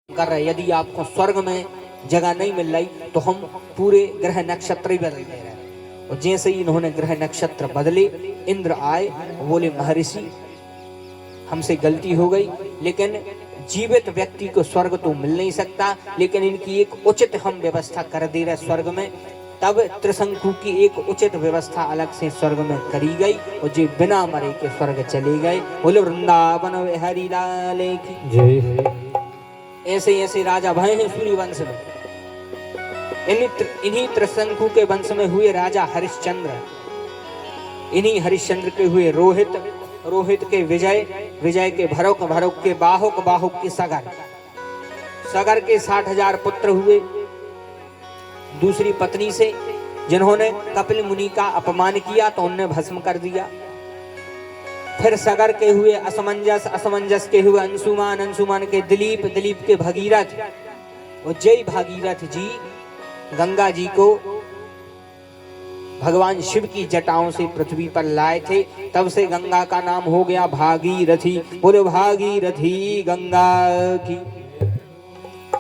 कर रहे। यदि आपको स्वर्ग में जगह नहीं मिल रही तो हम पूरे ग्रह नक्षत्र ही बदल दे रहे हैं। और जैसे ही इन्होंने ग्रह नक्षत्र बदले, इंद्र आए, बोले महर्षि हमसे गलती हो गई, लेकिन जीवित व्यक्ति को स्वर्ग तो मिल नहीं सकता, लेकिन इनकी एक उचित हम व्यवस्था कर दे रहे स्वर्ग में। तब त्रिशंकु की एक उचित व्यवस्था अलग से स्वर्ग में करी गई और जी बिना मरे के स्वर्ग चले गए। बोले वृंदावन हरि लाल की जय। ऐसे ऐसे राजा भय हैं सूर्यवंश में। इन्हीं त्रिशंकु के वंश में हुए राजा हरिश्चंद्र, इन्हीं हरिश्चंद्र के हुए रोहित, रोहित के विजय, विजय के भरौक, भरौक के बाहुक, बाहुक के सगर, सगर के 60,000 पुत्र हुए दूसरी पत्नी से, जिन्होंने कपिल मुनि का अपमान किया तो उन्हें भस्म कर दिया। फिर सगर के हुए असमंजस, असमंजस के हुए अंशुमान, अंशुमान के दिलीप, दिलीप के भगीरथ। और जय भागीरथ जी गंगा जी को भगवान शिव की जटाओं से पृथ्वी पर लाए थे, तब से गंगा का नाम हो गया भागीरथी। बोलो भागीरथी गंगा की।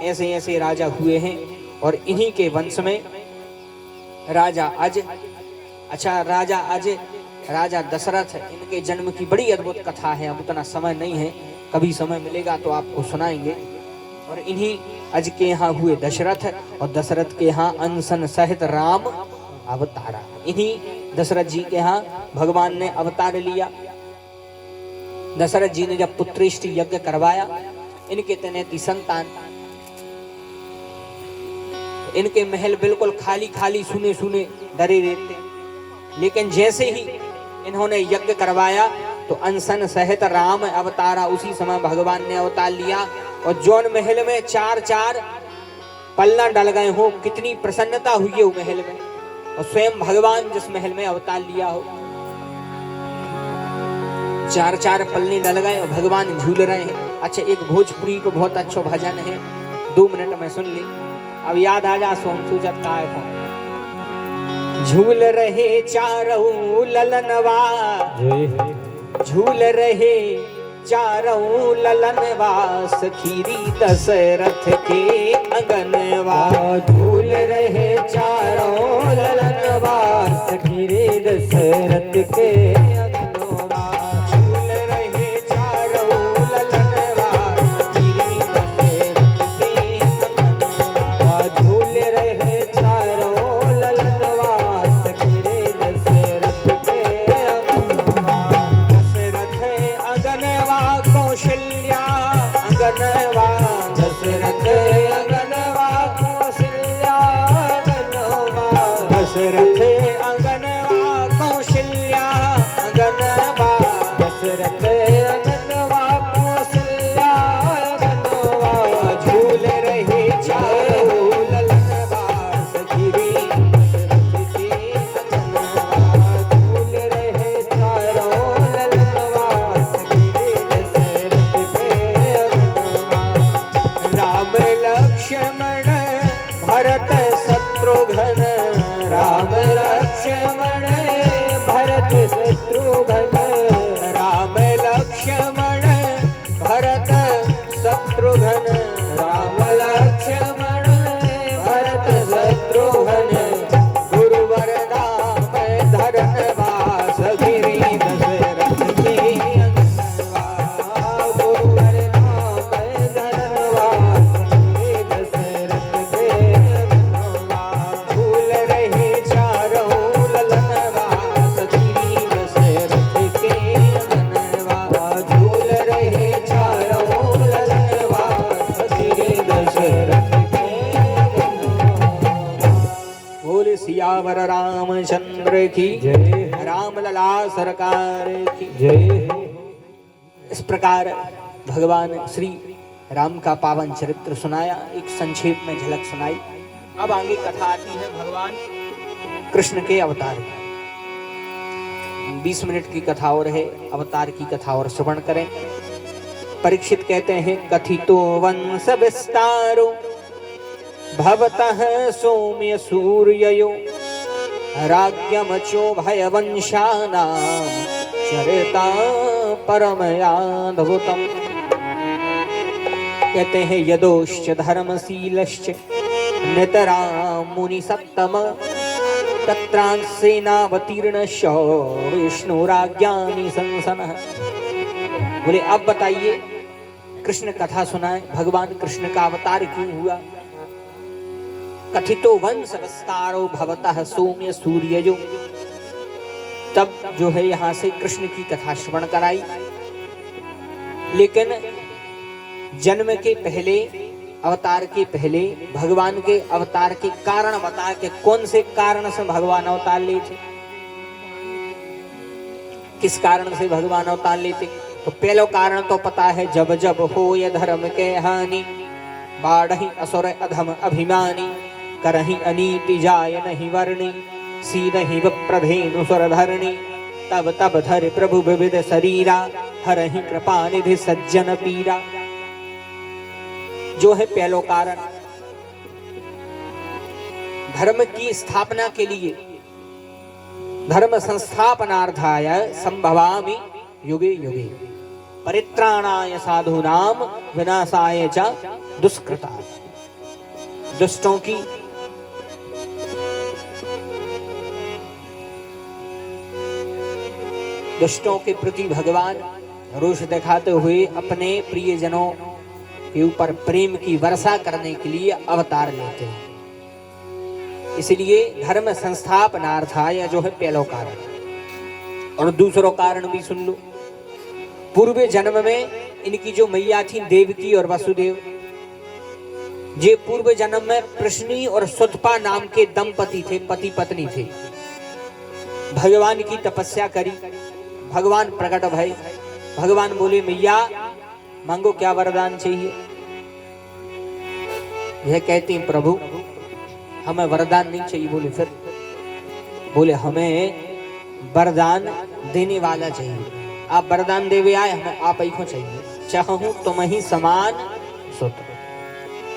ऐसे ऐसे राजा हुए हैं और इन्हीं के वंश में राजा अज, अच्छा राजा अज, राजा दशरथ, इनके जन्म की बड़ी अद्भुत कथा है। अब उतना समय नहीं है, कभी समय मिलेगा तो आपको सुनाएंगे। और इन्हीं अज के यहाँ हुए दशरथ, और दशरथ के यहाँ अंसन सहित राम अवतारा। इन्हीं दशरथ जी के यहाँ भगवान ने अवतार लिया। दशरथ जी ने जब पुत्रेष्टि यज्ञ करवाया, इनके तनैती संतान, इनके महल बिल्कुल खाली खाली, सुने सुने, डरे रहते। लेकिन जैसे ही इन्होंने यज्ञ करवाया तो अंसन सहित राम अवतारा, उसी समय भगवान ने अवतार लिया। और जौन महल में 4-4 पलना डल गए हो, कितनी प्रसन्नता हुई है वो महल में। और स्वयं भगवान जिस महल में अवतार लिया हो, 4-4 पलने डल गए और भगवान झूल रहे हैं। अच्छा, एक भोजपुरी को बहुत अच्छा भजन है, 2 मिनट में सुन ली, अब याद आ जा सोम सूजत का है। झूल रहे चारों ललनवा, झूल रहे चारों ललनवा, सखीरी दशरथ के अंगनवा। झूल रहे चारों ललनवा, सखीरी दशरथ के अंगनवा। झूल रहे चारों ललनवा, सखीरी दशरथ के अंगनवा। झूल रहे चारों ललनवा, सखीरी दशरथ के अंगनवा। दशरथ अंगनवा कौशल्या अंगनवा, दशरथ अंगनवा कौशल्या अंगनवा। दशरथ अंगनवा कौशल्या अंगनवा, दशरथ अंगनवा कौशल्या अंगनवा। झूल रहे चारों ललनवा, सखीरी दशरथ के अंगनवा। झूल रहे चारों ललनवा, सखीरी दशरथ के अंगनवा। राम लक्ष्मण भरत शत्रुघ्न, राम लक्ष्मण भरत शत्रुघ्न। राम लक्ष्मण भरत शत्रुघ्न, राम लक्ष्मण भरत शत्रुघ्न। गुरुवर नाम धरनवा, सखीरी दशरथ के अंगनवा। गुरुवर नाम धरनवा, सखीरी दशरथ के अंगनवा। झूल रहे चारों ललनवा, सखीरी दशरथ के अंगनवा। झूल रहे चारों ललनवा, सखीरी दशरथ के अंगनवा। बोले सियावर रामचंद्र की जय, राम लला सरकार की जय। इस प्रकार भगवान श्री राम का पावन चरित्र सुनाया, एक संक्षेप में झलक सुनाई। अब आगे कथा आती है भगवान कृष्ण के अवतार की। 20 मिनट की कथा और है, अवतार की कथा और श्रवण करें। परीक्षित कहते हैं, कथितो वंश विस्तारो भवतः सौम्य सूर्ययो, राज्ञमचो भयवंशानां चरिता परमयाद्भुतम्। कहते हैं यदोश्च धर्मशीलश्च नितरां मुनि सत्तम तत्रांसेनावतीर्णश्च विष्णुराज्ञानि संसनः। बोले अब बताइए, कृष्ण कथा सुनाए, भगवान कृष्ण का अवतार क्यों हुआ? कथितो वंश विस्तारो भवतः सौम्य सूर्यजो। तब जो है यहाँ से कृष्ण की कथा श्रवण कराई, लेकिन जन्म के पहले, अवतार के पहले भगवान के अवतार के कारण बता के कौन से कारण से भगवान अवतार लेते, किस कारण से भगवान अवतार लेते। तो पहला कारण तो पता है, जब जब हो ये धर्म के हानि बाढ़हि असुर अधम अभिमानी करहि अनीति जाय नहीं वर्णी सीधहि विप्रधेनु सुर धरणी तब तब धर प्रभु विविध शरीरा हरहि कृपा निधि सज्जन पीरा। जो है पहलो कारण, धर्म की स्थापना के लिए, धर्म संस्थापनार्थाय संभवामि युगे युगे परित्राणाय साधूनाम विनाशाय च दुष्कृता। दुष्टों की दुष्टों के प्रति भगवान रोष दिखाते हुए अपने प्रियजनों के ऊपर प्रेम की वर्षा करने के लिए अवतार लेते हैं। इसलिए धर्म संस्थापनार्थाय जो है पहला कारण। और दूसरा कारण भी सुन लो, पूर्व जन्म में इनकी जो मैया थी देवकी और वसुदेव, ये पूर्व जन्म में प्रश्नी और सुतपा नाम के दंपति थे, पति पत्नी थे। भगवान की तपस्या करी, भगवान प्रकट भय, भगवान बोले मैया मांगो क्या वरदान चाहिए। यह कहती प्रभु हमें वरदान नहीं चाहिए। बोले फिर? बोले हमें वरदान देने वाला चाहिए। आप वरदान देवे आए, हमें आप ही को चाहिए। चाहूं तुम ही समान सुत।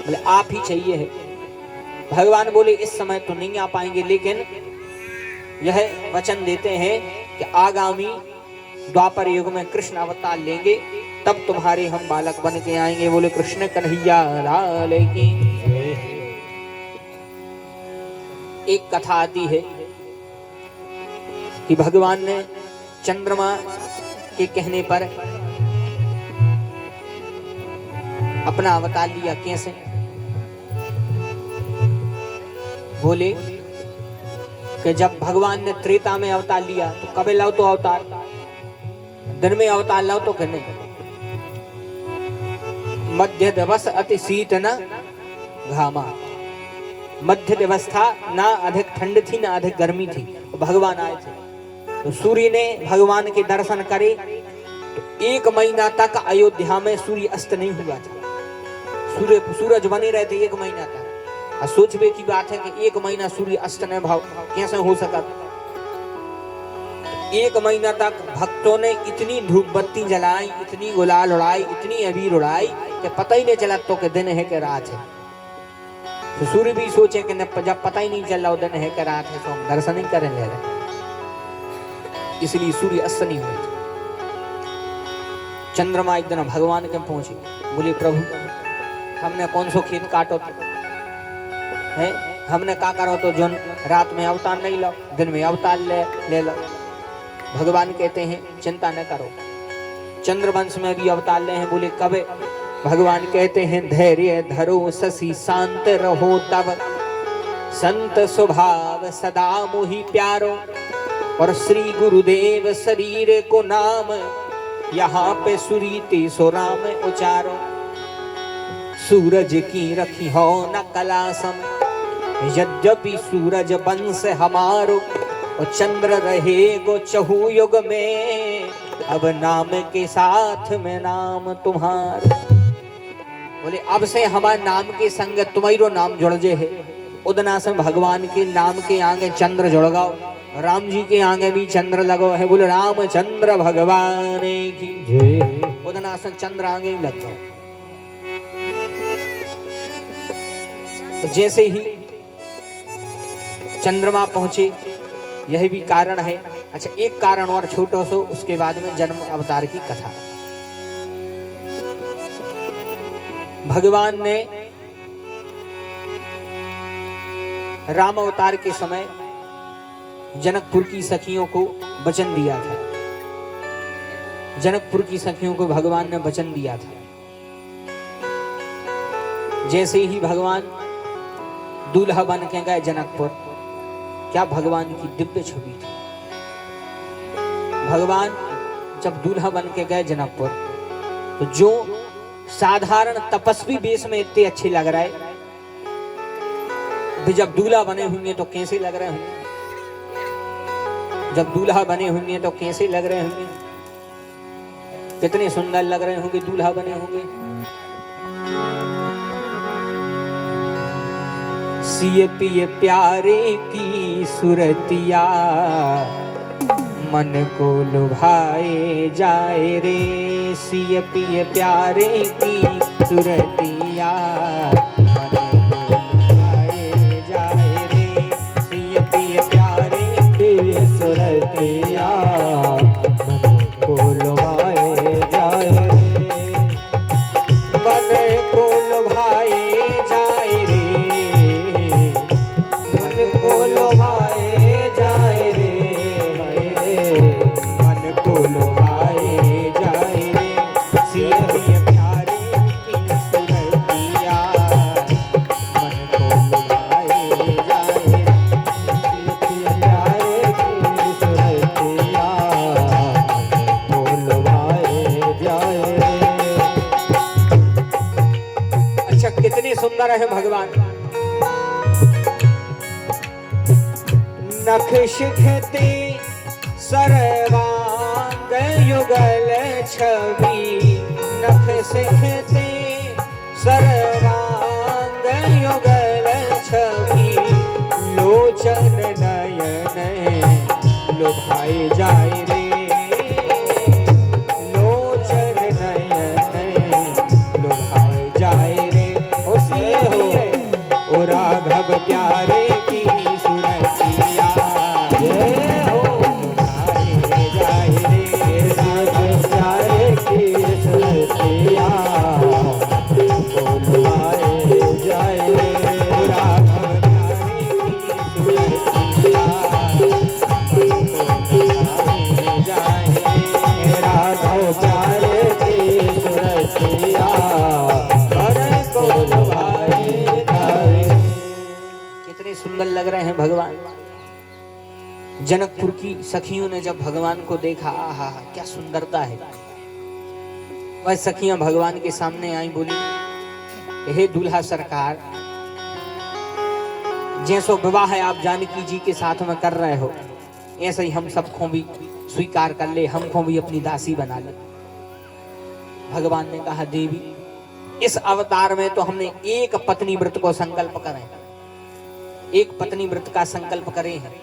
बोले आप ही चाहिए है। भगवान बोले इस समय तो नहीं आ पाएंगे, लेकिन यह वचन देते हैं कि आगामी द्वापर युग में कृष्ण अवतार लेंगे, तब तुम्हारे हम बालक बन के आएंगे। बोले कृष्ण कन्हैया लाल की। एक कथा आती है कि भगवान ने चंद्रमा के कहने पर अपना अवतार लिया। कैसे? बोले कि जब भगवान ने त्रेता में अवतार लिया तो कब लाओ तो अवतार, दिन में अवतार लाओ तो कहने मध्य दिवस अति शीत न घामा। मध्य दिवस था, ना अधिक ठंड थी ना अधिक गर्मी थी, तो भगवान आए थे। तो सूर्य ने भगवान के दर्शन करे तो 1 महीना तक अयोध्या में सूर्य अस्त नहीं हुआ था। सूरज बने रहे थे 1 महीना तक। और सोचबे की बात है कि 1 महीना सूर्य अस्त न भाव कैसे हो सका। 1 महीना तक भक्तों ने इतनी धूप बत्ती जलाई, इतनी गुलाल उड़ाई, इतनी अबीर उड़ाई कि पता ही नहीं चला तो कि दिन है कि रात है। तो सूर्य भी सोचे कि जब पता ही नहीं चल रहा दिन है कि रात है तो हम दर्शन ही करने ले रहे, इसलिए सूर्य अस्त नहीं हुए। चंद्रमा एक दिन भगवान के पहुंचे। बोले प्रभु हमने कौन सो खेत काटो है, हमने का करो तो जो रात में अवतार नहीं लो, दिन में अवतार ले लो। भगवान कहते हैं चिंता न करो, चंद्रवंश में भी अवतार ले हैं। बोले कब? भगवान कहते हैं धैर्य धरो शशि शांत रहो तब संत स्वभाव सदा मोहि प्यारो। और श्री गुरुदेव शरीर को नाम यहाँ पे सुरीति सो राम उचारो। सूरज की रखी हो न कलासम यद्यपि सूरज वंश हमारो। और चंद्र रहे गो चहु युग में अब नाम के साथ में नाम तुम्हारो। बोले अब से हमारे नाम के संग तुम्हारो नाम जुड़ जे है। उदना से भगवान के नाम के आगे चंद्र जुड़ गाओ, राम जी के आगे भी चंद्र लगो है। बोले रामचंद्र भगवान की जय। उदना से चंद्र आगे ही लग जाओ। तो जैसे ही चंद्रमा पहुंचे, यह भी कारण है। अच्छा एक कारण और छोटो सो, उसके बाद में जन्म अवतार की कथा। भगवान ने राम अवतार के समय जनकपुर की सखियों को वचन दिया था। जनकपुर की सखियों को भगवान ने वचन दिया था। जैसे ही भगवान दूल्हा बन के गए जनकपुर, क्या भगवान की दिव्य छवि थी। भगवान जब दूल्हा बन के गए जनकपुर, तो जो साधारण तपस्वी वेश में इतने अच्छे लग रहे, भी जब दूल्हा बने होंगे तो कैसे लग रहे होंगे, जब दूल्हा बने होंगे तो कैसे लग रहे होंगे, कितने सुंदर लग रहे होंगे दूल्हा बने होंगे। सिए पिए प्यारे की सुरतिया, मन को लुभाए जाए रे। सिए पिए प्यारे की सुरतिया, मन को लुभाए जाए रे। सिए पिए प्यारे की सुरतिया, मन को लुभाए जाए रे। मन को लुभाए जाए रे, मन को लुभाए जाए रे, मन को लुभाए जाए रे। सिए पिए प्यारे की सुरतिया, मन को लुभाए जाए रे। सिए पिए प्यारे की सुरतिया, मन को लुभाए जाए रे। अच्छा, कितने सुंदर है भगवान। नख शिखते सर्वांग युगल छवि, नख शिखते सर्वांग युगल छवि। लोचन नयन लुभाए जाए रे, लोचन नयन लुभाए जाए रे। ओ सिए हो, ओ राघव प्यारे की सुरतिया, हो लुभाए जाए रे। राघव प्यारे की सुरतिया, हो लुभाए जाए रे। राघव प्यारे की सुरतिया, हो लुभाए जाए रे। राघव प्यारे की सुरतिया, मन को लुभाए जाए रे। कितने सुंदर लग रहे हैं भगवान। जनकपुर की सखियों ने जब भगवान को देखा, आहा क्या सुंदरता है। वह सखियां भगवान के सामने आई, बोली, हे दूल्हा सरकार, जैसो विवाह है आप जानकी जी के साथ में कर रहे हो, ऐसे ही हम सबको भी स्वीकार कर ले, हमको भी अपनी दासी बना ले। भगवान ने कहा, देवी, इस अवतार में तो हमने एक पत्नी व्रत को संकल्प करे, एक पत्नी व्रत का संकल्प करे हैं,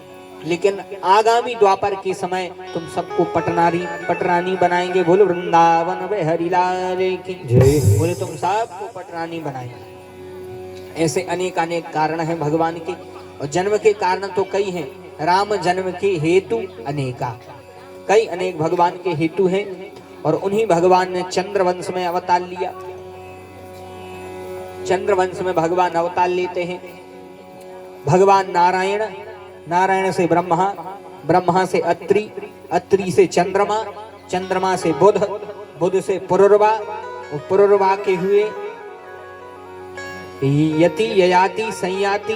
लेकिन आगामी द्वापर के समय तुम सबको पटरानी बनाएंगे। बोलो वृंदावन में हरिलाल की जय। बोले तुम सबको पटरानी बनाएंगे। ऐसे अनेक अनेक कारण हैं भगवान के, और जन्म के कारण तो कई हैं। राम जन्म के हेतु अनेका, कई अनेक भगवान के हेतु हैं, और उन्हीं भगवान ने चंद्रवंश में अवतार लिया। चंद्रवंश में भगवान अवतार लेते हैं। भगवान नारायण, नारायण से ब्रह्मा, ब्रह्मा से अत्रि, अत्रि से चंद्रमा, चंद्रमा से बुध, बुध से पुरुरवा, पुरुरवा के हुए यति, ययाति, संयाति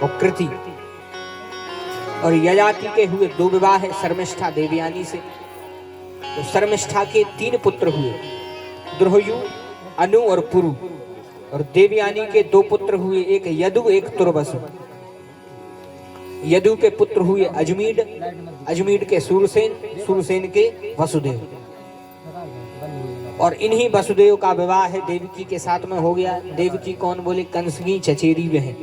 और कृति। और ययाति के हुए दो विवाह है, शर्मिष्ठा देवयानी से। तो शर्मिष्ठा के 3 पुत्र हुए, द्रुहयु, अनु और पुरु। और देवयानी के 2 पुत्र हुए, एक यदु, एक तुर्वसु। यदु के पुत्र हुए अजमीड, अजमीड के सूरसेन, सूरसेन के वसुदेव। और इन्हीं वसुदेव का विवाह है देवकी के साथ में हो गया। देवकी कौन? बोले कंस की चचेरी बहन।